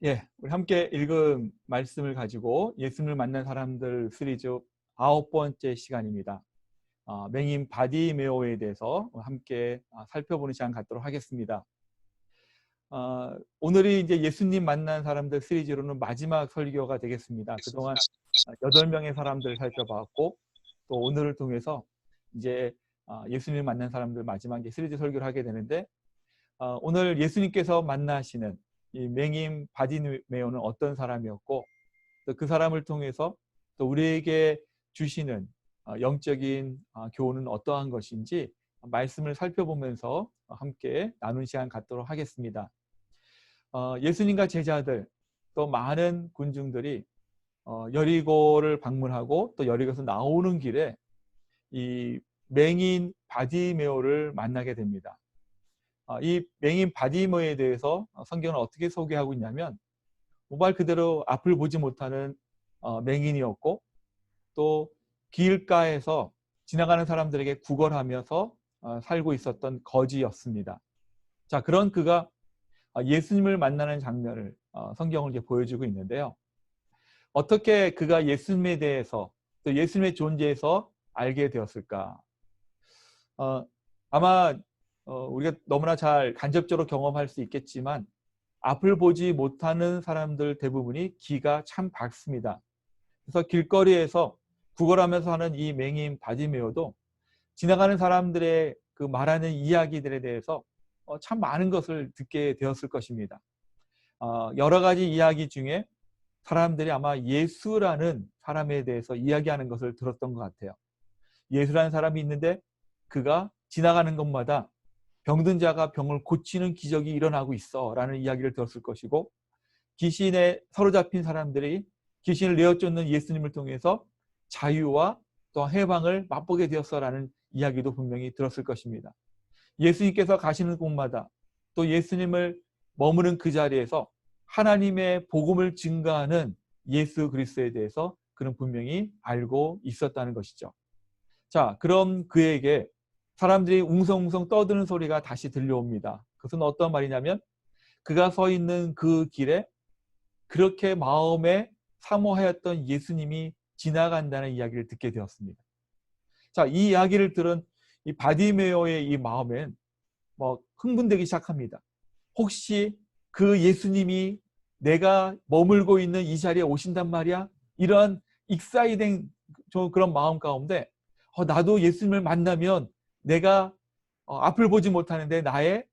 예, 우리 함께 읽은 말씀을 가지고 예수님을 만난 사람들 시리즈 9번째 시간입니다. 맹인 바디메오에 대해서 함께 살펴보는 시간 갖도록 하겠습니다. 오늘이 이제 예수님 만난 사람들 시리즈로는 마지막 설교가 되겠습니다. 그동안 8명의 사람들을 살펴봤고, 또 오늘을 통해서 이제 예수님 만난 사람들 마지막 시리즈 설교를 하게 되는데, 오늘 예수님께서 만나시는 이 맹인 바디메오는 어떤 사람이었고, 또 그 사람을 통해서 또 우리에게 주시는 영적인 교훈은 어떠한 것인지 말씀을 살펴보면서 함께 나눈 시간 갖도록 하겠습니다. 예수님과 제자들 또 많은 군중들이 여리고를 방문하고 또 여리고에서 나오는 길에 이 맹인 바디메오를 만나게 됩니다. 이 맹인 바디메오에 대해서 성경은 어떻게 소개하고 있냐면, 말 그대로 앞을 보지 못하는 맹인이었고, 또 길가에서 지나가는 사람들에게 구걸하면서 살고 있었던 거지였습니다. 자, 그런 그가 예수님을 만나는 장면을 성경을 이제 보여주고 있는데요. 어떻게 그가 예수님에 대해서 또 예수님의 존재에서 알게 되었을까? 아마 우리가 너무나 잘 간접적으로 경험할 수 있겠지만, 앞을 보지 못하는 사람들 대부분이 귀가 참 밝습니다. 그래서 길거리에서 구걸하면서 하는 이 맹인 바디메오도 지나가는 사람들의 그 말하는 이야기들에 대해서 참 많은 것을 듣게 되었을 것입니다. 여러 가지 이야기 중에 사람들이 아마 예수라는 사람에 대해서 이야기하는 것을 들었던 것 같아요. 예수라는 사람이 있는데 그가 지나가는 곳마다 병든 자가 병을 고치는 기적이 일어나고 있어 라는 이야기를 들었을 것이고, 귀신에 사로잡힌 사람들이 귀신을 내어쫓는 예수님을 통해서 자유와 또 해방을 맛보게 되었어라는 이야기도 분명히 들었을 것입니다. 예수님께서 가시는 곳마다 또 예수님을 머무는 그 자리에서 하나님의 복음을 증거하는 예수 그리스도에 대해서 그는 분명히 알고 있었다는 것이죠. 자, 그럼 그에게 사람들이 웅성웅성 떠드는 소리가 다시 들려옵니다. 그것은 어떤 말이냐면, 그가 서 있는 그 길에 그렇게 마음에 사모하였던 예수님이 지나간다는 이야기를 듣게 되었습니다. 자, 이 이야기를 들은 이 바디메오의 이 마음엔 흥분되기 시작합니다. 혹시 그 예수님이 내가 머물고 있는 이 자리에 오신단 말이야? 이런 익사이딩 그런 마음 가운데 나도 예수님을 만나면 내가 앞을 보지 못하는데 나의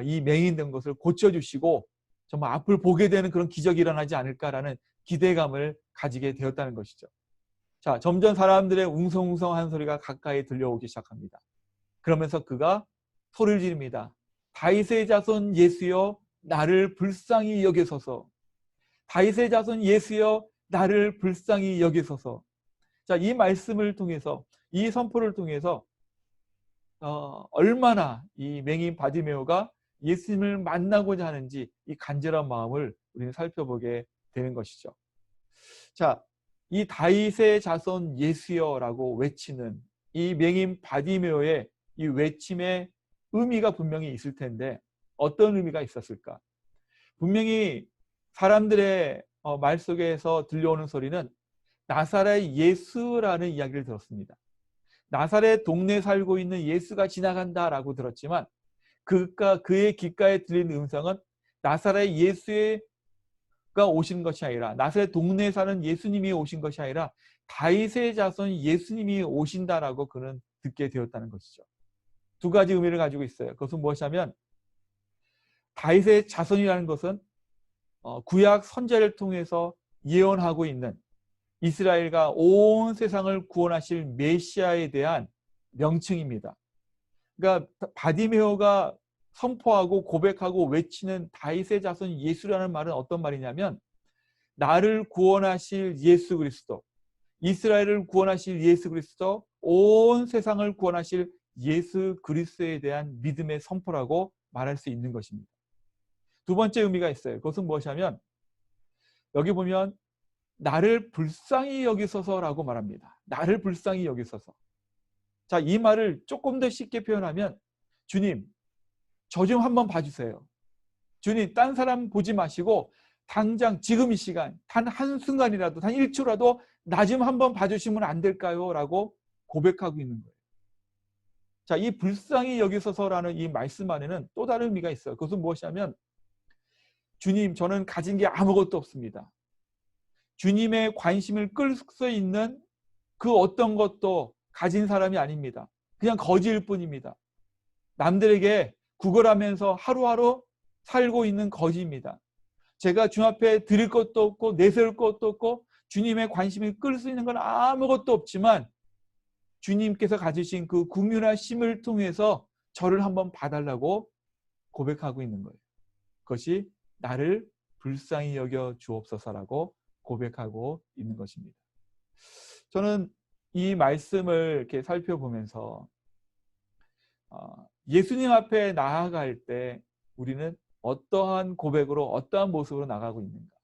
이 맹인된 것을 고쳐주시고 정말 앞을 보게 되는 그런 기적이 일어나지 않을까라는 기대감을 가지게 되었다는 것이죠. 자, 점점 사람들의 웅성웅성한 소리가 가까이 들려오기 시작합니다. 그러면서 그가 소리를 지릅니다. 다윗의 자손 예수여, 나를 불쌍히 여기소서. 다윗의 자손 예수여, 나를 불쌍히 여기소서. 자, 이 말씀을 통해서, 이 선포를 통해서 얼마나 이 맹인 바디메오가 예수님을 만나고자 하는지 이 간절한 마음을 우리는 살펴보게 되는 것이죠. 자, 이 다윗의 자손 예수여라고 외치는 이 맹인 바디메오의 이 외침의 의미가 분명히 있을 텐데, 어떤 의미가 있었을까? 분명히 사람들의 말 속에서 들려오는 소리는 나사렛 예수라는 이야기를 들었습니다. 나사렛 동네에 살고 있는 예수가 지나간다라고 들었지만, 그의 귓가에 들리는 음성은 나사렛 예수가 오신 것이 아니라, 나사렛 동네에 사는 예수님이 오신 것이 아니라 다윗의 자손 예수님이 오신다라고 그는 듣게 되었다는 것이죠. 두 가지 의미를 가지고 있어요. 그것은 무엇이냐면, 다윗의 자손이라는 것은 구약 선지자를 통해서 예언하고 있는 이스라엘과 온 세상을 구원하실 메시아에 대한 명칭입니다. 그러니까 바디메오가 선포하고 고백하고 외치는 다윗의 자손 예수라는 말은 어떤 말이냐면, 나를 구원하실 예수 그리스도, 이스라엘을 구원하실 예수 그리스도, 온 세상을 구원하실 예수 그리스도에 대한 믿음의 선포라고 말할 수 있는 것입니다. 두 번째 의미가 있어요. 그것은 무엇이냐면, 여기 보면 나를 불쌍히 여기소서라고 말합니다. 나를 불쌍히 여기소서. 자, 이 말을 조금 더 쉽게 표현하면, 주님, 저 좀 한번 봐주세요. 주님, 딴 사람 보지 마시고 당장 지금 이 시간 단 한순간이라도 단 1초라도 나 좀 한번 봐주시면 안 될까요? 라고 고백하고 있는 거예요. 자, 이 불쌍히 여기소서라는 이 말씀 안에는 또 다른 의미가 있어요. 그것은 무엇이냐면 주님, 저는 가진 게 아무것도 없습니다. 주님의 관심을 끌 수 있는 그 어떤 것도 가진 사람이 아닙니다. 그냥 거지일 뿐입니다. 남들에게 구걸하면서 하루하루 살고 있는 거지입니다. 제가 주 앞에 드릴 것도 없고 내세울 것도 없고 주님의 관심을 끌 수 있는 건 아무것도 없지만 주님께서 가지신 그 국률하심을 통해서 저를 한번 봐달라고 고백하고 있는 거예요. 그것이 나를 불쌍히 여겨 주옵소서라고 고백하고 있는 것입니다. 저는 이 말씀을 이렇게 살펴보면서 예수님 앞에 나아갈 때 우리는 어떠한 고백으로 어떠한 모습으로 나가고 있는가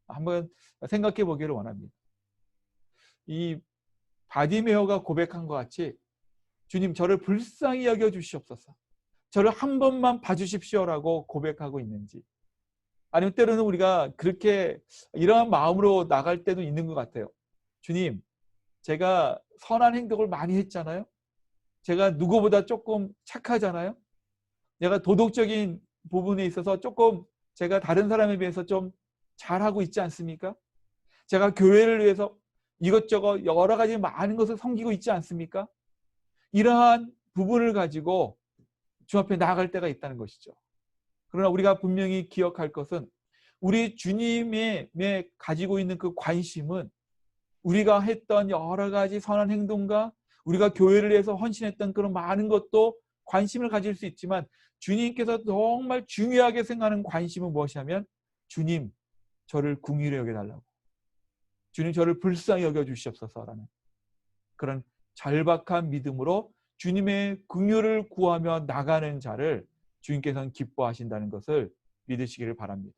한번 생각해 보기를 원합니다. 이 바디메오가 고백한 것 같이 주님, 저를 불쌍히 여겨 주시옵소서, 저를 한 번만 봐주십시오라고 고백하고 있는지, 아니면 때로는 우리가 그렇게 이러한 마음으로 나갈 때도 있는 것 같아요. 주님, 제가 선한 행동을 많이 했잖아요. 제가 누구보다 조금 착하잖아요. 내가 도덕적인 부분에 있어서 조금 제가 다른 사람에 비해서 좀 잘하고 있지 않습니까? 제가 교회를 위해서 이것저것 여러 가지 많은 것을 섬기고 있지 않습니까? 이러한 부분을 가지고 주 앞에 나아갈 때가 있다는 것이죠. 그러나 우리가 분명히 기억할 것은 우리 주님의 가지고 있는 그 관심은 우리가 했던 여러 가지 선한 행동과 우리가 교회를 위해서 헌신했던 그런 많은 것도 관심을 가질 수 있지만 주님께서 정말 중요하게 생각하는 관심은 무엇이냐면 주님, 저를 긍휼히 여겨달라고, 주님, 저를 불쌍히 여겨주시옵소서라는 그런 절박한 믿음으로 주님의 긍휼을 구하며 나가는 자를 주님께서는 기뻐하신다는 것을 믿으시기를 바랍니다.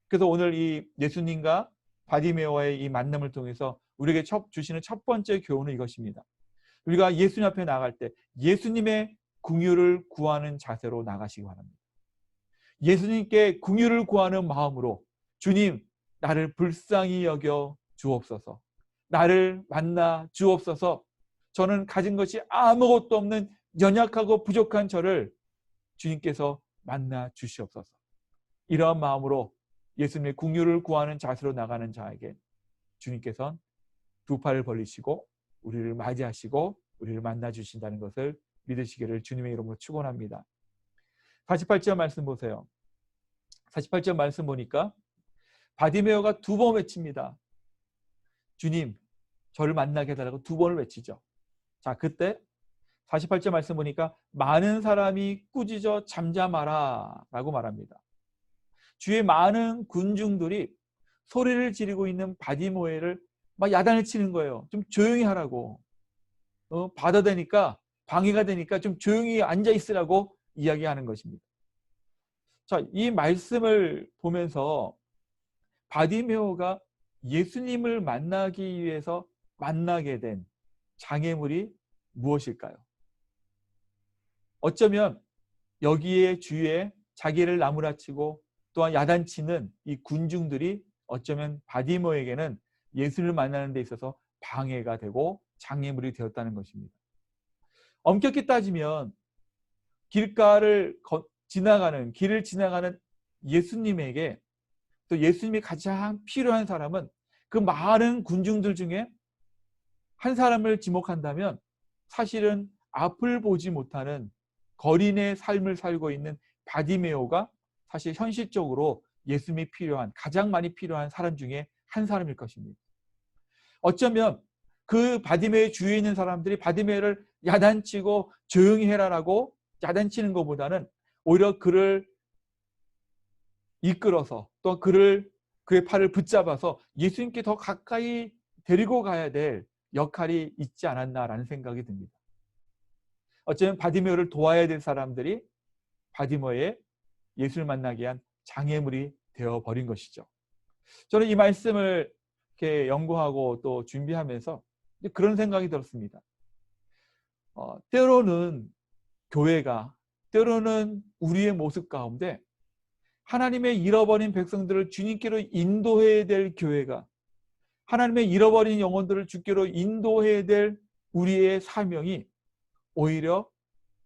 그래서 오늘 이 예수님과 바디메오와의 이 만남을 통해서 우리에게 주시는 첫 번째 교훈은 이것입니다. 우리가 예수님 앞에 나갈 때 예수님의 긍휼을 구하는 자세로 나가시기 바랍니다. 예수님께 긍휼을 구하는 마음으로 주님, 나를 불쌍히 여겨 주옵소서, 나를 만나 주옵소서, 저는 가진 것이 아무것도 없는 연약하고 부족한 저를 주님께서 만나 주시옵소서. 이러한 마음으로 예수님의 긍휼을 구하는 자세로 나가는 자에게 주님께서는 두 팔을 벌리시고 우리를 맞이하시고 우리를 만나 주신다는 것을 믿으시기를 주님의 이름으로 축원합니다. 48절 말씀 보세요. 48절 말씀 보니까 바디메오가 두 번 외칩니다. 주님, 저를 만나게 해달라고 두 번을 외치죠. 자, 그때 48절 말씀 보니까 많은 사람이 꾸짖어 잠잠하라 라고 말합니다. 주위에 많은 군중들이 소리를 지르고 있는 바디메오를 막 야단을 치는 거예요. 좀 조용히 하라고. 받아대니까, 방해가 되니까 좀 조용히 앉아 있으라고 이야기하는 것입니다. 자, 이 말씀을 보면서 바디메오가 예수님을 만나기 위해서 만나게 된 장애물이 무엇일까요? 어쩌면 여기에 주위에 자기를 나무라치고 또한 야단치는 이 군중들이 어쩌면 바디메오에게는 예수를 만나는 데 있어서 방해가 되고 장애물이 되었다는 것입니다. 엄격히 따지면 길을 지나가는 예수님에게 또 예수님이 가장 필요한 사람은 그 많은 군중들 중에 한 사람을 지목한다면 사실은 앞을 보지 못하는 거린의 삶을 살고 있는 바디메오가 사실 현실적으로 예수님이 필요한, 가장 많이 필요한 사람 중에 한 사람일 것입니다. 어쩌면 그 바디메오의 주위에 있는 사람들이 바디메오를 야단치고 조용히 해라라고 야단치는 것보다는 오히려 그를 이끌어서 또 그의 팔을 붙잡아서 예수님께 더 가까이 데리고 가야 될 역할이 있지 않았나라는 생각이 듭니다. 어쩌면 바디메오를 도와야 될 사람들이 바디메오의 예수를 만나게 한 장애물이 되어버린 것이죠. 저는 이 말씀을 이렇게 연구하고 또 준비하면서 그런 생각이 들었습니다. 때로는 교회가, 때로는 우리의 모습 가운데 하나님의 잃어버린 백성들을 주님께로 인도해야 될 교회가, 하나님의 잃어버린 영혼들을 주께로 인도해야 될 우리의 사명이 오히려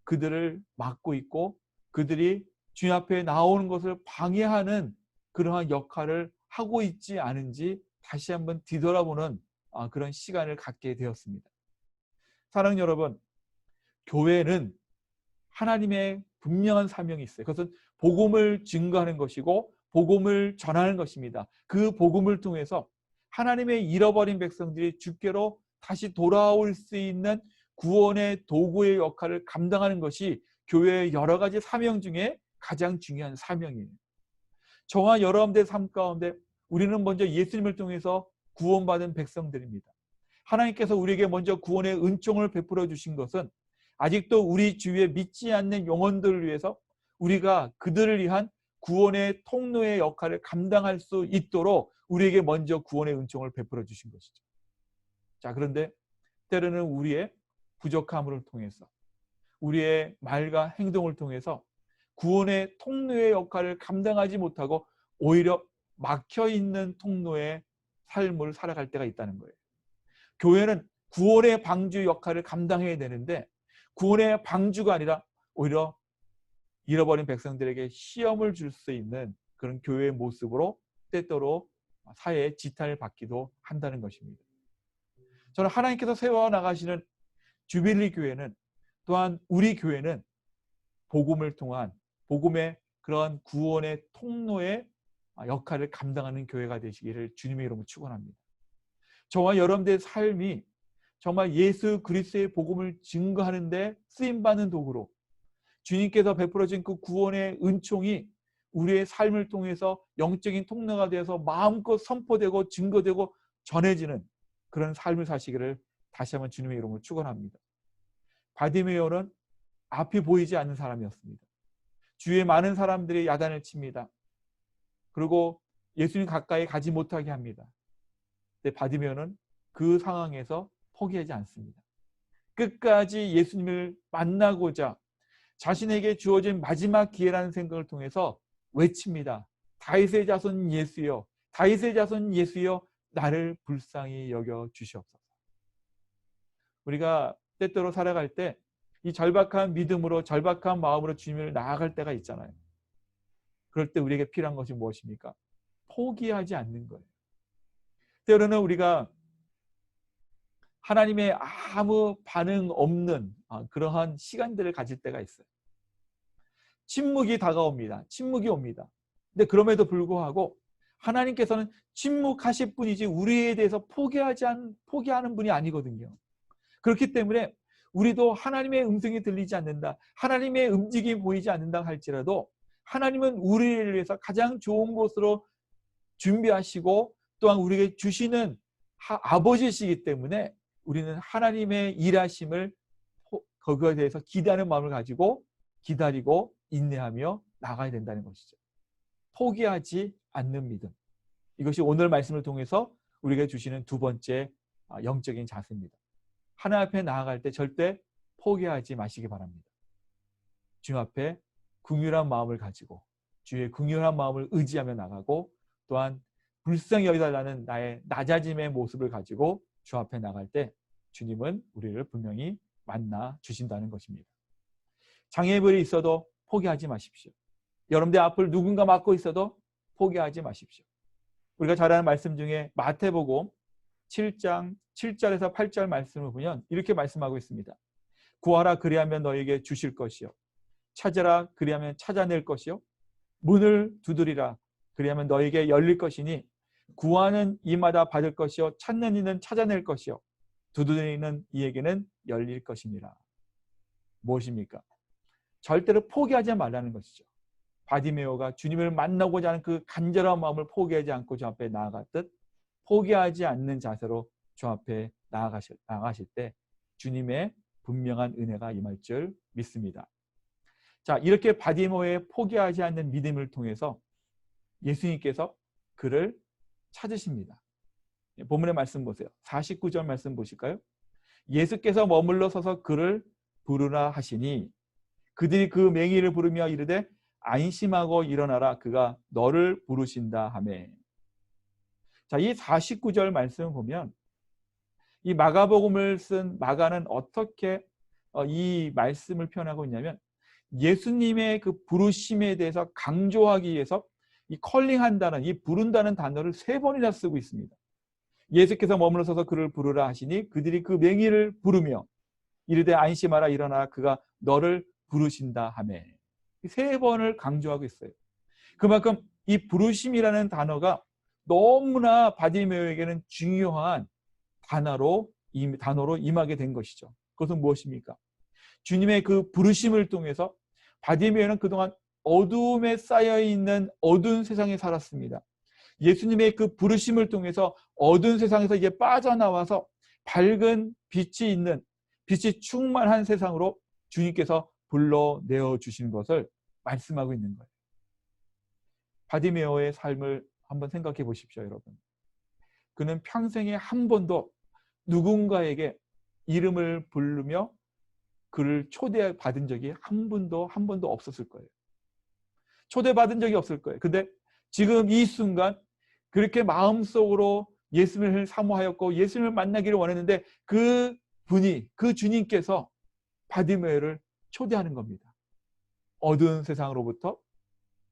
그들을 막고 있고 그들이 주님 앞에 나오는 것을 방해하는 그러한 역할을 하고 있지 않은지 다시 한번 뒤돌아보는 그런 시간을 갖게 되었습니다. 사랑하는 여러분, 교회는 하나님의 분명한 사명이 있어요. 그것은 복음을 증거하는 것이고 복음을 전하는 것입니다. 그 복음을 통해서 하나님의 잃어버린 백성들이 주께로 다시 돌아올 수 있는 구원의 도구의 역할을 감당하는 것이 교회의 여러 가지 사명 중에 가장 중요한 사명이에요. 저와 여러분들의 삶 가운데 우리는 먼저 예수님을 통해서 구원받은 백성들입니다. 하나님께서 우리에게 먼저 구원의 은총을 베풀어 주신 것은 아직도 우리 주위에 믿지 않는 영혼들을 위해서 우리가 그들을 위한 구원의 통로의 역할을 감당할 수 있도록 우리에게 먼저 구원의 은총을 베풀어 주신 것이죠. 자, 그런데 때로는 우리의 부족함을 통해서, 우리의 말과 행동을 통해서 구원의 통로의 역할을 감당하지 못하고 오히려 막혀있는 통로의 삶을 살아갈 때가 있다는 거예요. 교회는 구원의 방주 역할을 감당해야 되는데 구원의 방주가 아니라 오히려 잃어버린 백성들에게 시험을 줄 수 있는 그런 교회의 모습으로 때때로 사회의 지탄을 받기도 한다는 것입니다. 저는 하나님께서 세워나가시는 주빌리 교회는, 또한 우리 교회는 복음을 통한 복음의 그런 구원의 통로의 역할을 감당하는 교회가 되시기를 주님의 이름으로 축원합니다. 저와 여러분들의 삶이 정말 예수 그리스도의 복음을 증거하는 데 쓰임받는 도구로 주님께서 베풀어진 그 구원의 은총이 우리의 삶을 통해서 영적인 통로가 되어서 마음껏 선포되고 증거되고 전해지는 그런 삶을 사시기를 다시 한번 주님의 이름으로 축원합니다. 바디메오는 앞이 보이지 않는 사람이었습니다. 주위에 많은 사람들이 야단을 칩니다. 그리고 예수님 가까이 가지 못하게 합니다. 근데 바디메오는 그 상황에서 포기하지 않습니다. 끝까지 예수님을 만나고자 자신에게 주어진 마지막 기회라는 생각을 통해서 외칩니다. 다윗의 자손 예수여, 다윗의 자손 예수여, 나를 불쌍히 여겨 주시옵소서. 우리가 때때로 살아갈 때 이 절박한 믿음으로, 절박한 마음으로 주님을 나아갈 때가 있잖아요. 그럴 때 우리에게 필요한 것이 무엇입니까? 포기하지 않는 거예요. 때로는 우리가 하나님의 아무 반응 없는 그러한 시간들을 가질 때가 있어요. 침묵이 다가옵니다. 침묵이 옵니다. 근데 그럼에도 불구하고 하나님께서는 침묵하실 뿐이지 우리에 대해서 포기하는 분이 아니거든요. 그렇기 때문에 우리도 하나님의 음성이 들리지 않는다, 하나님의 움직임이 보이지 않는다 할지라도 하나님은 우리를 위해서 가장 좋은 곳으로 준비하시고 또한 우리에게 주시는 아버지시기 때문에 우리는 하나님의 일하심을 거기에 대해서 기대하는 마음을 가지고 기다리고 인내하며 나가야 된다는 것이죠. 포기하지 않는 믿음. 이것이 오늘 말씀을 통해서 우리에게 주시는 두 번째 영적인 자세입니다. 하나님 앞에 나아갈 때 절대 포기하지 마시기 바랍니다. 주님 앞에 긍휼한 마음을 가지고 주의 긍휼한 마음을 의지하며 나가고 또한 불쌍히 여기달라는 나의 낮아짐의 모습을 가지고 주 앞에 나갈 때 주님은 우리를 분명히 만나 주신다는 것입니다. 장애물이 있어도 포기하지 마십시오. 여러분들 앞을 누군가 막고 있어도 포기하지 마십시오. 우리가 잘 아는 말씀 중에 마태복음 7장 7절에서 8절 말씀을 보면 이렇게 말씀하고 있습니다. 구하라 그리하면 너에게 주실 것이요, 찾으라 그리하면 찾아낼 것이요, 문을 두드리라 그리하면 너에게 열릴 것이니 구하는 이마다 받을 것이요, 찾는 이는 찾아낼 것이요, 두드리는 이에게는 열릴 것이니라. 무엇입니까? 절대로 포기하지 말라는 것이죠. 바디메오가 주님을 만나고자 하는 그 간절한 마음을 포기하지 않고 주 앞에 나아갔듯 포기하지 않는 자세로 주 앞에 나아가실 때 주님의 분명한 은혜가 임할 줄 믿습니다. 자, 이렇게 바디메오의 포기하지 않는 믿음을 통해서 예수님께서 그를 찾으십니다. 본문의 말씀 보세요. 49절 말씀 보실까요? 예수께서 머물러 서서 그를 부르라 하시니 그들이 그 맹인을 부르며 이르되 안심하고 일어나라. 그가 너를 부르신다 하며. 자, 이 49절 말씀을 보면 이 마가복음을 쓴 마가는 어떻게 이 말씀을 표현하고 있냐면 예수님의 그 부르심에 대해서 강조하기 위해서 이 컬링한다는, 이 부른다는 단어를 3번이나 쓰고 있습니다. 예수께서 머물러서서 그를 부르라 하시니 그들이 그 맹인을 부르며 이르되 안심하라 일어나라 그가 너를 부르신다 하매. 3번을 강조하고 있어요. 그만큼 이 부르심이라는 단어가 너무나 바디메오에게는 중요한 단어로 임하게 된 것이죠. 그것은 무엇입니까? 주님의 그 부르심을 통해서 바디메오는 그동안 어두움에 쌓여있는 어두운 세상에 살았습니다. 예수님의 그 부르심을 통해서 어두운 세상에서 이제 빠져나와서 밝은 빛이 있는, 빛이 충만한 세상으로 주님께서 불러내어 주신 것을 말씀하고 있는 거예요. 바디메오의 삶을 한번 생각해 보십시오, 여러분. 그는 평생에 한 번도 누군가에게 이름을 부르며 그를 초대받은 적이 한 번도 없었을 거예요. 초대받은 적이 없을 거예요. 근데 지금 이 순간 그렇게 마음속으로 예수님을 사모하였고 예수님을 만나기를 원했는데 그 분이, 그 주님께서 바디메오를 초대하는 겁니다. 어두운 세상으로부터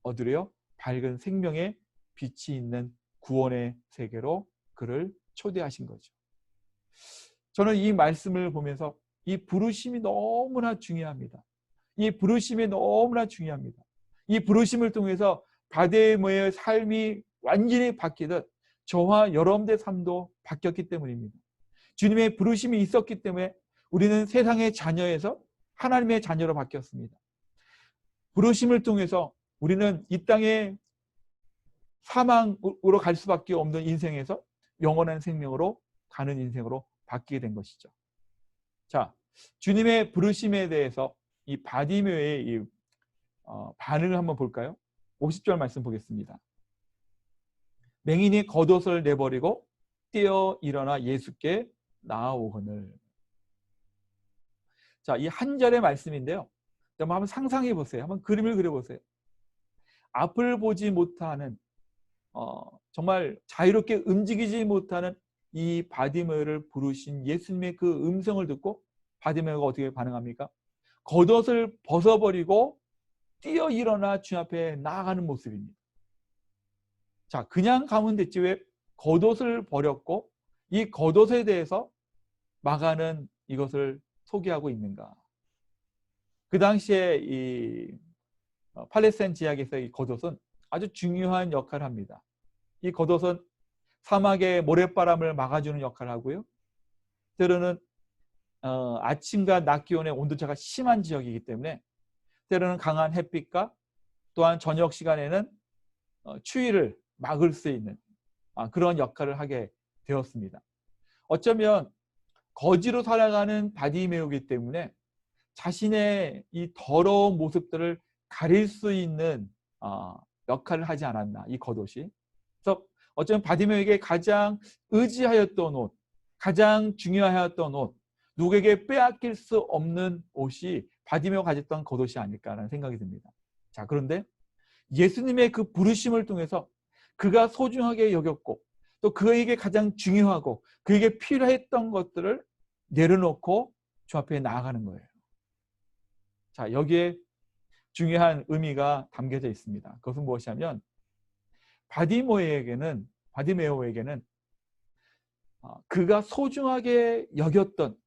얻으려 밝은 생명의 빛이 있는 구원의 세계로 그를 초대하신 거죠. 저는 이 말씀을 보면서 이 부르심이 너무나 중요합니다. 이 부르심이 너무나 중요합니다. 이 부르심을 통해서 바디메오의 삶이 완전히 바뀌듯 저와 여러분의 삶도 바뀌었기 때문입니다. 주님의 부르심이 있었기 때문에 우리는 세상의 자녀에서 하나님의 자녀로 바뀌었습니다. 부르심을 통해서 우리는 이 땅의 사망으로 갈 수밖에 없는 인생에서 영원한 생명으로 가는 인생으로 바뀌게 된 것이죠. 자, 주님의 부르심에 대해서 이 바디메오의 이 반응을 한번 볼까요? 50절 말씀 보겠습니다. 맹인이 겉옷을 내버리고 뛰어 일어나 예수께 나아오거늘. 자, 이 한 절의 말씀인데요. 한번 상상해 보세요. 한번 그림을 그려보세요. 앞을 보지 못하는 정말 자유롭게 움직이지 못하는 이 바디메오를 부르신 예수님의 그 음성을 듣고 바디메오가 어떻게 반응합니까? 겉옷을 벗어버리고 뛰어 일어나 주 앞에 나아가는 모습입니다. 자, 그냥 가면 됐지 왜 겉옷을 버렸고 이 겉옷에 대해서 마가는 이것을 소개하고 있는가? 그 당시에 이 팔레스타인 지역에서 이 겉옷은 아주 중요한 역할을 합니다. 이 겉옷은 사막의 모래바람을 막아주는 역할을 하고요. 때로는 아침과 낮 기온의 온도차가 심한 지역이기 때문에 때로는 강한 햇빛과 또한 저녁 시간에는 추위를 막을 수 있는 그런 역할을 하게 되었습니다. 어쩌면 거지로 살아가는 바디메오이기 때문에 자신의 이 더러운 모습들을 가릴 수 있는 역할을 하지 않았나, 이 겉옷이. 그래서 어쩌면 바디메오에게 가장 의지하였던 옷, 가장 중요하였던 옷, 누구에게 빼앗길 수 없는 옷이 바디메오가 가졌던 겉옷이 아닐까라는 생각이 듭니다. 자, 그런데 예수님의 그 부르심을 통해서 그가 소중하게 여겼고 또 그에게 가장 중요하고 그에게 필요했던 것들을 내려놓고 주 앞에 나아가는 거예요. 자, 여기에 중요한 의미가 담겨져 있습니다. 그것은 무엇이냐면 바디메오에게는 그가 소중하게 여겼던,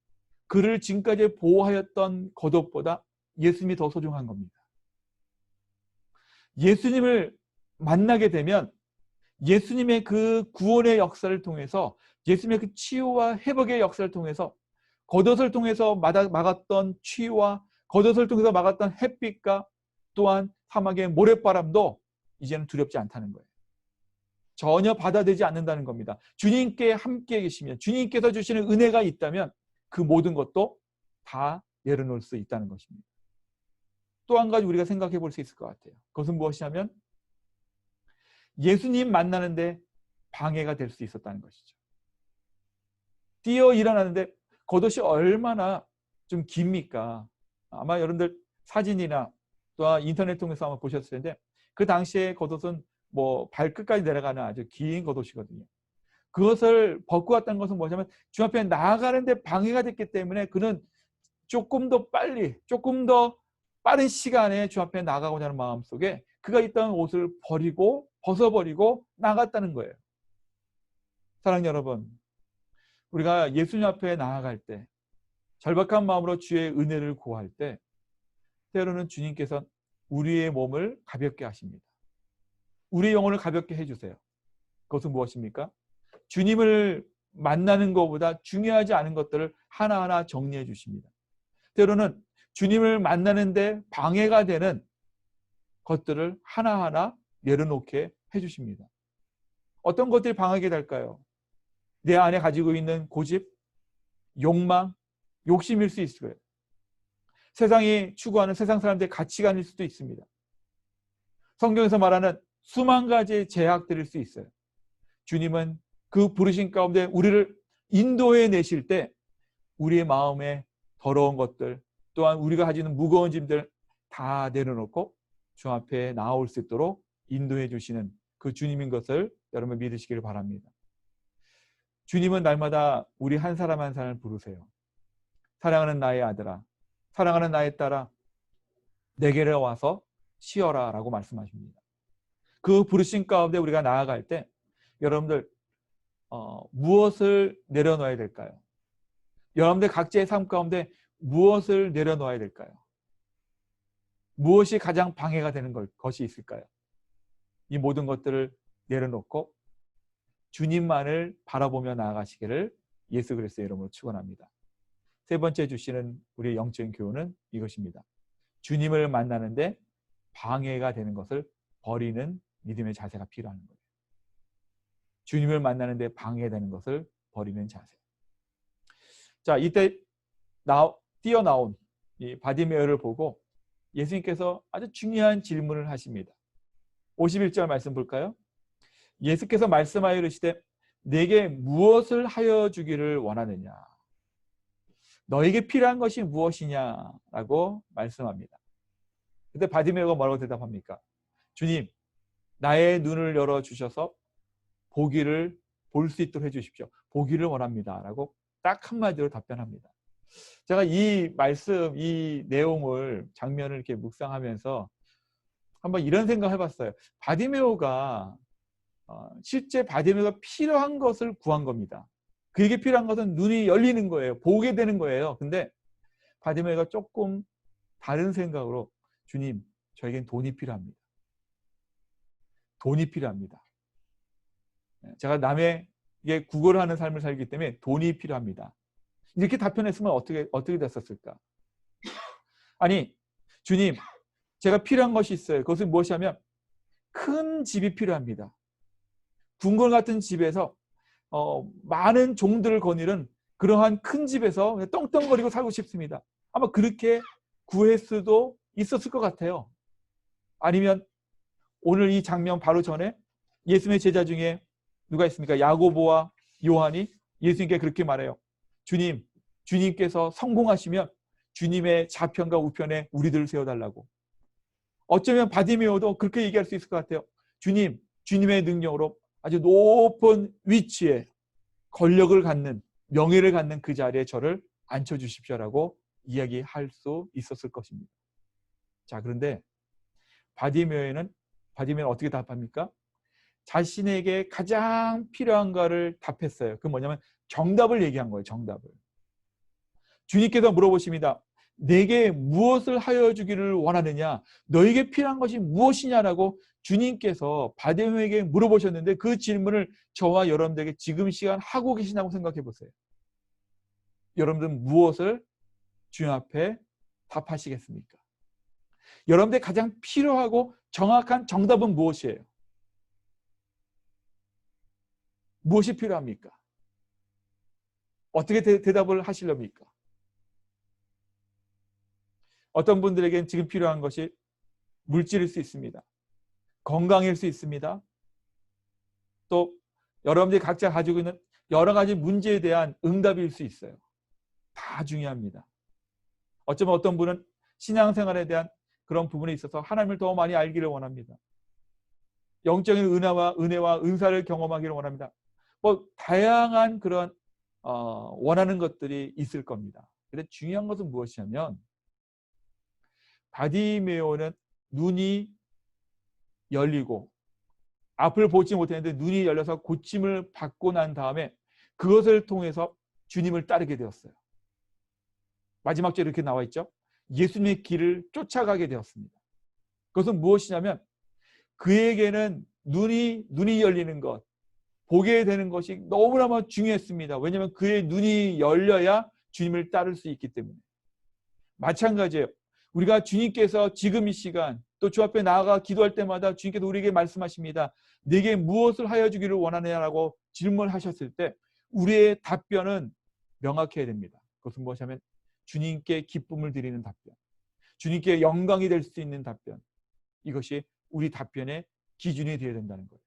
그를 지금까지 보호하였던 겉옷보다 예수님이 더 소중한 겁니다. 예수님을 만나게 되면 예수님의 그 구원의 역사를 통해서, 예수님의 그 치유와 회복의 역사를 통해서 겉옷을 통해서 막았던 치유와 겉옷을 통해서 막았던 햇빛과 또한 사막의 모래바람도 이제는 두렵지 않다는 거예요. 전혀 받아들이지 않는다는 겁니다. 주님께 함께 계시면, 주님께서 주시는 은혜가 있다면 그 모든 것도 다 내려놓을 수 있다는 것입니다. 또 한 가지 우리가 생각해 볼 수 있을 것 같아요. 그것은 무엇이냐면 예수님 만나는데 방해가 될 수 있었다는 것이죠. 뛰어 일어나는데 겉옷이 얼마나 좀 깁니까? 아마 여러분들 사진이나 또한 인터넷 통해서 아마 보셨을 텐데 그 당시에 겉옷은 뭐 발끝까지 내려가는 아주 긴 겉옷이거든요. 그것을 벗고 왔다는 것은 뭐냐면 주 앞에 나아가는데 방해가 됐기 때문에 그는 조금 더 빨리, 조금 더 빠른 시간에 주 앞에 나가고자 하는 마음속에 그가 있던 옷을 버리고 벗어버리고 나갔다는 거예요. 사랑하는 여러분, 우리가 예수님 앞에 나아갈 때 절박한 마음으로 주의 은혜를 구할 때 때로는 주님께서 우리의 몸을 가볍게 하십니다. 우리의 영혼을 가볍게 해주세요. 그것은 무엇입니까? 주님을 만나는 것보다 중요하지 않은 것들을 하나하나 정리해 주십니다. 때로는 주님을 만나는데 방해가 되는 것들을 하나하나 내려놓게 해주십니다. 어떤 것들이 방해가 될까요? 내 안에 가지고 있는 고집, 욕망, 욕심일 수 있을 거예요. 세상이 추구하는 세상 사람들의 가치관일 수도 있습니다. 성경에서 말하는 수만 가지의 제약들일 수 있어요. 주님은 그 부르신 가운데 우리를 인도해 내실 때 우리의 마음에 더러운 것들 또한 우리가 가지는 무거운 짐들 다 내려놓고 주 앞에 나올 수 있도록 인도해 주시는 그 주님인 것을 여러분 믿으시기를 바랍니다. 주님은 날마다 우리 한 사람 한 사람을 부르세요. 사랑하는 나의 아들아, 사랑하는 나의 딸아, 내게로 와서 쉬어라 라고 말씀하십니다. 그 부르심 가운데 우리가 나아갈 때 여러분들 무엇을 내려놓아야 될까요? 여러분들 각자의 삶 가운데 무엇을 내려놓아야 될까요? 무엇이 가장 방해가 되는 것이 있을까요? 이 모든 것들을 내려놓고 주님만을 바라보며 나아가시기를 예수 그리스도의 이름으로 축원합니다. 세 번째 주시는 우리의 영적인 교훈은 이것입니다. 주님을 만나는데 방해가 되는 것을 버리는 믿음의 자세가 필요한 거예요. 주님을 만나는데 방해되는 것을 버리는 자세. 자, 이때 뛰어나온 이 바디메어를 보고 예수님께서 아주 중요한 질문을 하십니다. 51절 말씀 볼까요? 예수께서 말씀하여 이르시되 내게 무엇을 하여 주기를 원하느냐? 너에게 필요한 것이 무엇이냐라고 말씀합니다. 그때 바디메어가 뭐라고 대답합니까? 주님, 나의 눈을 열어주셔서 보기를 볼 수 있도록 해주십시오. 보기를 원합니다. 라고 딱 한마디로 답변합니다. 제가 이 말씀, 이 내용을, 장면을 이렇게 묵상하면서 한번 이런 생각을 해봤어요. 바디메오가 실제 바디메오가 필요한 것을 구한 겁니다. 그에게 필요한 것은 눈이 열리는 거예요. 보게 되는 거예요. 근데 바디메오가 조금 다른 생각으로 주님, 저에겐 돈이 필요합니다. 돈이 필요합니다. 제가 남에게 구걸을 하는 삶을 살기 때문에 돈이 필요합니다. 이렇게 답변했으면 어떻게 됐었을까? 아니, 주님, 제가 필요한 것이 있어요. 그것은 무엇이냐면 큰 집이 필요합니다. 궁궐 같은 집에서 많은 종들을 거느리는 그러한 큰 집에서 떵떵거리고 살고 싶습니다. 아마 그렇게 구할 수도 있었을 것 같아요. 아니면 오늘 이 장면 바로 전에 예수님의 제자 중에 누가 있습니까? 야고보와 요한이 예수님께 그렇게 말해요. 주님, 주님께서 성공하시면 주님의 좌편과 우편에 우리들을 세워달라고. 어쩌면 바디메오도 그렇게 얘기할 수 있을 것 같아요. 주님, 주님의 능력으로 아주 높은 위치에 권력을 갖는, 명예를 갖는 그 자리에 저를 앉혀주십시오라고 이야기할 수 있었을 것입니다. 자, 그런데 바디메오는 어떻게 답합니까? 자신에게 가장 필요한가를 답했어요. 그 뭐냐면 정답을 얘기한 거예요. 정답을. 주님께서 물어보십니다. 내게 무엇을 하여 주기를 원하느냐? 너에게 필요한 것이 무엇이냐라고 주님께서 바디메오에게 물어보셨는데 그 질문을 저와 여러분들에게 지금 시간 하고 계시다고 생각해 보세요. 여러분들은 무엇을 주님 앞에 답하시겠습니까? 여러분들이 가장 필요하고 정확한 정답은 무엇이에요? 무엇이 필요합니까? 어떻게 대답을 하시렵니까? 어떤 분들에게는 지금 필요한 것이 물질일 수 있습니다. 건강일 수 있습니다. 또 여러분들이 각자 가지고 있는 여러 가지 문제에 대한 응답일 수 있어요. 다 중요합니다. 어쩌면 어떤 분은 신앙생활에 대한 그런 부분에 있어서 하나님을 더 많이 알기를 원합니다. 영적인 은혜와 은사를 경험하기를 원합니다. 뭐 다양한 그런 원하는 것들이 있을 겁니다. 근데 중요한 것은 무엇이냐면 바디메오는 눈이 열리고 앞을 보지 못했는데 눈이 열려서 고침을 받고 난 다음에 그것을 통해서 주님을 따르게 되었어요. 마지막 절에 이렇게 나와 있죠. 예수님의 길을 쫓아가게 되었습니다. 그것은 무엇이냐면 그에게는 눈이 열리는 것, 보게 되는 것이 너무나 중요했습니다. 왜냐하면 그의 눈이 열려야 주님을 따를 수 있기 때문에. 마찬가지예요. 우리가 주님께서 지금 이 시간 또 주 앞에 나아가 기도할 때마다 주님께서 우리에게 말씀하십니다. 내게 무엇을 하여 주기를 원하느냐라고 질문하셨을 때 우리의 답변은 명확해야 됩니다. 그것은 무엇이냐면 주님께 기쁨을 드리는 답변, 주님께 영광이 될 수 있는 답변, 이것이 우리 답변의 기준이 되어야 된다는 거예요.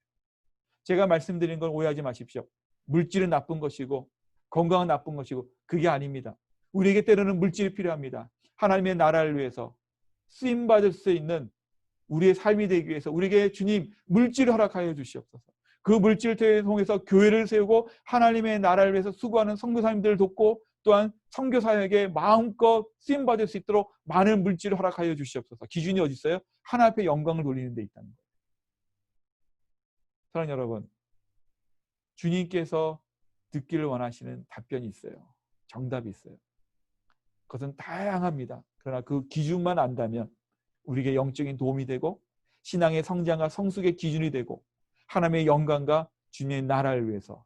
제가 말씀드린 걸 오해하지 마십시오. 물질은 나쁜 것이고 건강은 나쁜 것이고 그게 아닙니다. 우리에게 때로는 물질이 필요합니다. 하나님의 나라를 위해서 쓰임받을 수 있는 우리의 삶이 되기 위해서 우리에게 주님 물질을 허락하여 주시옵소서. 그 물질을 통해서 교회를 세우고 하나님의 나라를 위해서 수고하는 선교사님들을 돕고 또한 선교사에게 마음껏 쓰임받을 수 있도록 많은 물질을 허락하여 주시옵소서. 기준이 어디 있어요? 하나님 앞에 영광을 돌리는 데 있다는 거예요. 사랑하는 여러분, 주님께서 듣기를 원하시는 답변이 있어요. 정답이 있어요. 그것은 다양합니다. 그러나 그 기준만 안다면 우리에게 영적인 도움이 되고 신앙의 성장과 성숙의 기준이 되고 하나님의 영광과 주님의 나라를 위해서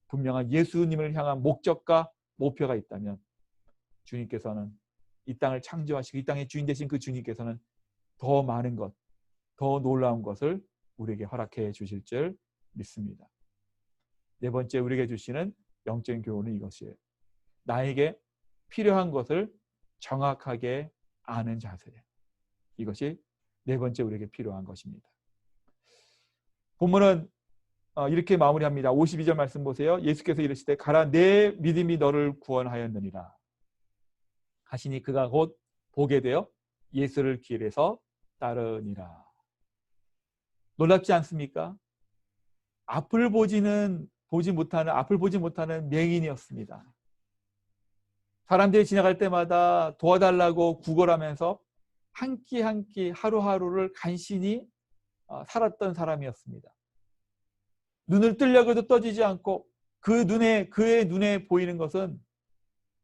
분명한 예수님을 향한 목적과 목표가 있다면 주님께서는 이 땅을 창조하시고 이 땅의 주인 되신 그 주님께서는 더 많은 것, 더 놀라운 것을 우리에게 허락해 주실 줄 믿습니다. 네 번째 우리에게 주시는 영적인 교훈은 이것이에요. 나에게 필요한 것을 정확하게 아는 자세. 이것이 네 번째 우리에게 필요한 것입니다. 본문은 이렇게 마무리합니다. 52절 말씀 보세요. 예수께서 이르시되 가라 내 믿음이 너를 구원하였느니라 하시니 그가 곧 보게 되어 예수를 길에서 따르니라. 놀랍지 않습니까? 앞을 보지 못하는 맹인이었습니다. 사람들이 지나갈 때마다 도와달라고 구걸하면서 한 끼 한 끼 하루하루를 간신히 살았던 사람이었습니다. 눈을 뜨려고 해도 떠지지 않고 그의 눈에 보이는 것은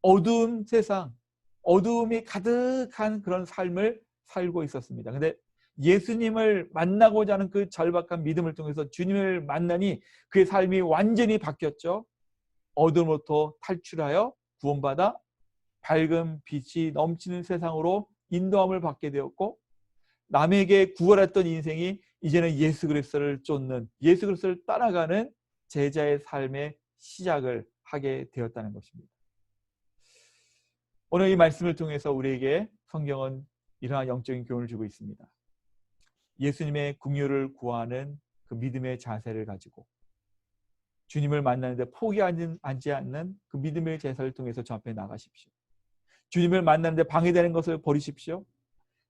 어두운 세상, 어두움이 가득한 그런 삶을 살고 있었습니다. 근데 예수님을 만나고자 하는 그 절박한 믿음을 통해서 주님을 만나니 그의 삶이 완전히 바뀌었죠. 어둠으로부터 탈출하여 구원받아 밝은 빛이 넘치는 세상으로 인도함을 받게 되었고 남에게 구걸했던 인생이 이제는 예수 그리스도를 쫓는 예수 그리스도를 따라가는 제자의 삶의 시작을 하게 되었다는 것입니다. 오늘 이 말씀을 통해서 우리에게 성경은 이러한 영적인 교훈을 주고 있습니다. 예수님의 긍휼을 구하는 그 믿음의 자세를 가지고 주님을 만나는데 포기하지 않는 그 믿음의 제사를 통해서 저 앞에 나가십시오. 주님을 만나는데 방해되는 것을 버리십시오.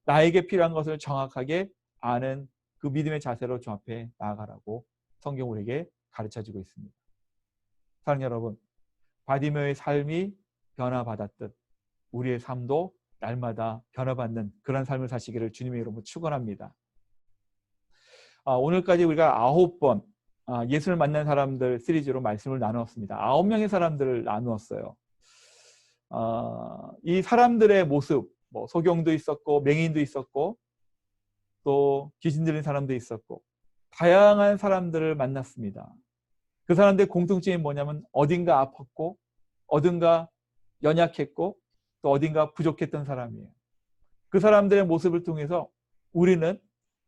나에게 필요한 것을 정확하게 아는 그 믿음의 자세로 저 앞에 나아가라고 성경 우리에게 가르쳐주고 있습니다. 사랑하는 여러분, 바디메오의 삶이 변화받았듯 우리의 삶도 날마다 변화받는 그런 삶을 사시기를 주님의 이름으로 축원합니다. 오늘까지 우리가 9번 예수를 만난 사람들 시리즈로 말씀을 나누었습니다. 9명의 사람들을 나누었어요. 이 사람들의 모습, 소경도 있었고 맹인도 있었고 또 귀신 들린 사람도 있었고 다양한 사람들을 만났습니다. 그 사람들의 공통점이 뭐냐면 어딘가 아팠고 어딘가 연약했고 또 어딘가 부족했던 사람이에요. 그 사람들의 모습을 통해서 우리는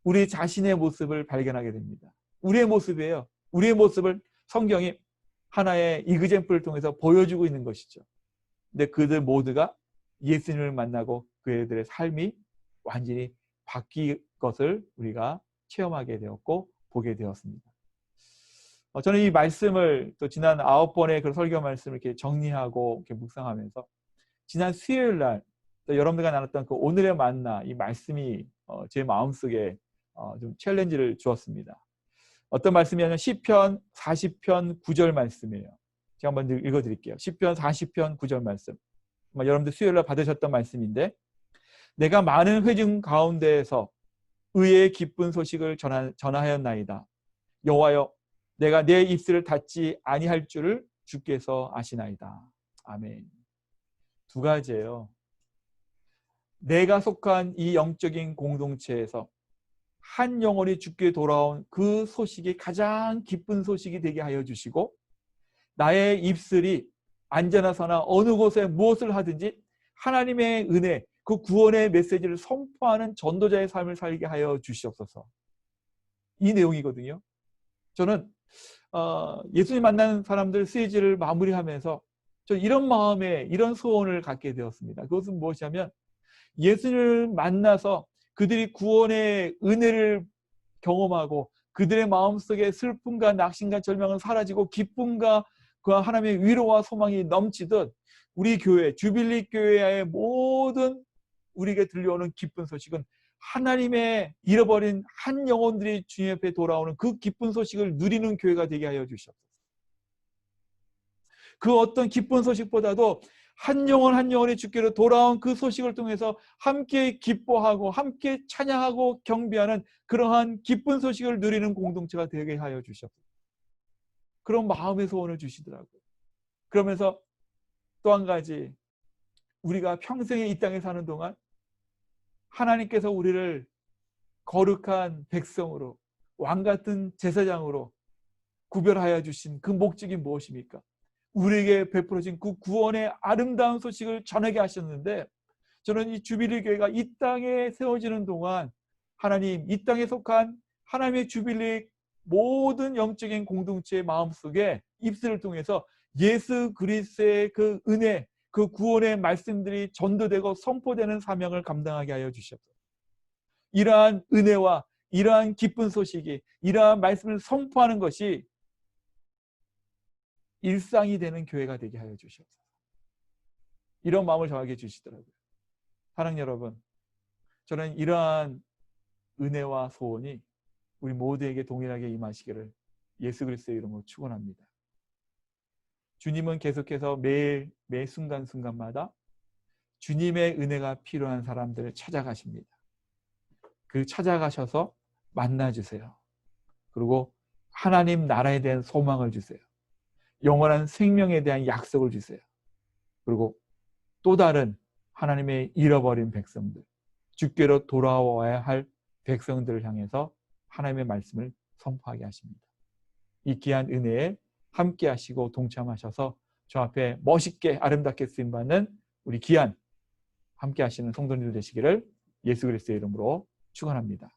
우리 자신의 모습을 발견하게 됩니다. 우리의 모습이에요. 우리의 모습을 성경이 하나의 이그젬플을 통해서 보여주고 있는 것이죠. 근데 그들 모두가 예수님을 만나고 그들의 삶이 완전히 바뀐 것을 우리가 체험하게 되었고 보게 되었습니다. 저는 이 말씀을 또 지난 9번의 그 설교 말씀을 이렇게 정리하고 이렇게 묵상하면서 지난 수요일 날 또 여러분들과 나눴던 그 오늘의 만나 이 말씀이 제 마음속에 좀 챌린지를 주었습니다. 어떤 말씀이냐면 시편 40편 9절 말씀이에요. 제가 한번 읽어드릴게요. 시편 40편 9절 말씀. 여러분들 수요일날 받으셨던 말씀인데, 내가 많은 회중 가운데에서 의의 기쁜 소식을 전하였나이다. 여호와여, 내가 내 입술을 닫지 아니할 줄을 주께서 아시나이다. 아멘. 두 가지예요. 내가 속한 이 영적인 공동체에서 한 영혼이 주께 돌아온 그 소식이 가장 기쁜 소식이 되게 하여 주시고, 나의 입술이 안전하서나 어느 곳에 무엇을 하든지 하나님의 은혜, 그 구원의 메시지를 선포하는 전도자의 삶을 살게 하여 주시옵소서. 이 내용이거든요. 저는 예수님 만나는 사람들 시리즈를 마무리하면서 저 이런 마음에 이런 소원을 갖게 되었습니다. 그것은 무엇이냐면, 예수님을 만나서 그들이 구원의 은혜를 경험하고 그들의 마음속에 슬픔과 낙심과 절망은 사라지고 기쁨과 그 하나님의 위로와 소망이 넘치듯, 우리 교회, 주빌리 교회의 모든 우리에게 들려오는 기쁜 소식은 하나님의 잃어버린 한 영혼들이 주님 앞에 돌아오는 그 기쁜 소식을 누리는 교회가 되게 하여 주시옵소서. 그 어떤 기쁜 소식보다도 한 영혼 한 영혼이 주께로 돌아온 그 소식을 통해서 함께 기뻐하고 함께 찬양하고 경배하는 그러한 기쁜 소식을 누리는 공동체가 되게 하여 주시옵소서. 그런 마음의 소원을 주시더라고요. 그러면서 또 한 가지, 우리가 평생에 이 땅에 사는 동안 하나님께서 우리를 거룩한 백성으로, 왕같은 제사장으로 구별하여 주신 그 목적이 무엇입니까? 우리에게 베풀어진 그 구원의 아름다운 소식을 전하게 하셨는데, 저는 이 주빌리 교회가 이 땅에 세워지는 동안 하나님, 이 땅에 속한 하나님의 주빌리 모든 영적인 공동체의 마음속에 입술을 통해서 예수 그리스도의 그 은혜, 그 구원의 말씀들이 전도되고 선포되는 사명을 감당하게 하여 주시옵소서. 이러한 은혜와 이러한 기쁜 소식이, 이러한 말씀을 선포하는 것이 일상이 되는 교회가 되게 하여 주시옵소서. 이런 마음을 정하게 해주시더라고요. 사랑하는 여러분, 저는 이러한 은혜와 소원이 우리 모두에게 동일하게 임하시기를 예수 그리스도의 이름으로 축원합니다. 주님은 계속해서 매일 매 순간순간마다 주님의 은혜가 필요한 사람들을 찾아가십니다. 그 찾아가셔서 만나주세요. 그리고 하나님 나라에 대한 소망을 주세요. 영원한 생명에 대한 약속을 주세요. 그리고 또 다른 하나님의 잃어버린 백성들, 주께로 돌아와야 할 백성들을 향해서 하나님의 말씀을 선포하게 하십니다. 이 귀한 은혜에 함께 하시고 동참하셔서 저 앞에 멋있게 아름답게 쓰임받는 우리 귀한 함께 하시는 성도님들 되시기를 예수 그리스도의 이름으로 축원합니다.